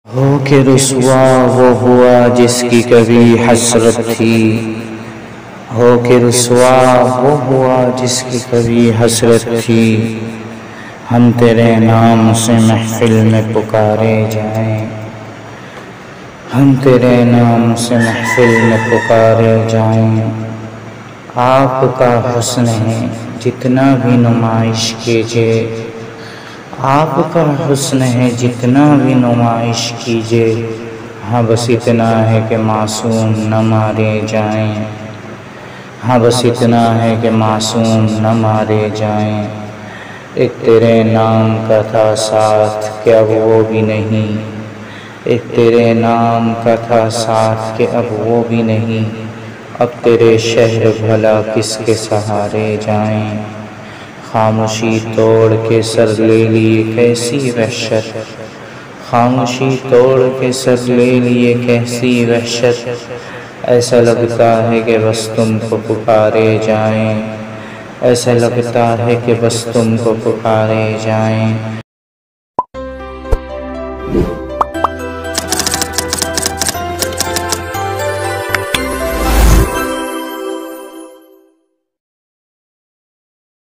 हो के रुसवा वो हुआ जिसकी कभी हसरत थी। हो के रुसवा वो हुआ जिसकी कभी हसरत थी। हम तेरे नाम से महफिल में पुकारे जाएं, हम तेरे नाम से महफिल में पुकारे जाएं। आपका हुस्न है जितना भी नुमाइश कीजिए, आपका हुस्न है जितना भी नुमाइश कीजिए। हाँ बस इतना है कि मासूम न मारे जाएं, हाँ बस इतना है कि मासूम न मारे जाएं। एक तेरे नाम का था साथ कि अब वो भी नहीं, एक तेरे नाम का था साथ कि अब वो भी नहीं। अब तेरे शहर भला किसके सहारे जाएं। खामोशी तोड़ के सर ले लिए कैसी वहशत, खामोशी तोड़ के सर ले लिए कैसी वहशत। ऐसा लगता है कि बस तुमको पुकारे जाएं, ऐसा लगता है कि बस तुमको पुकारे जाएं।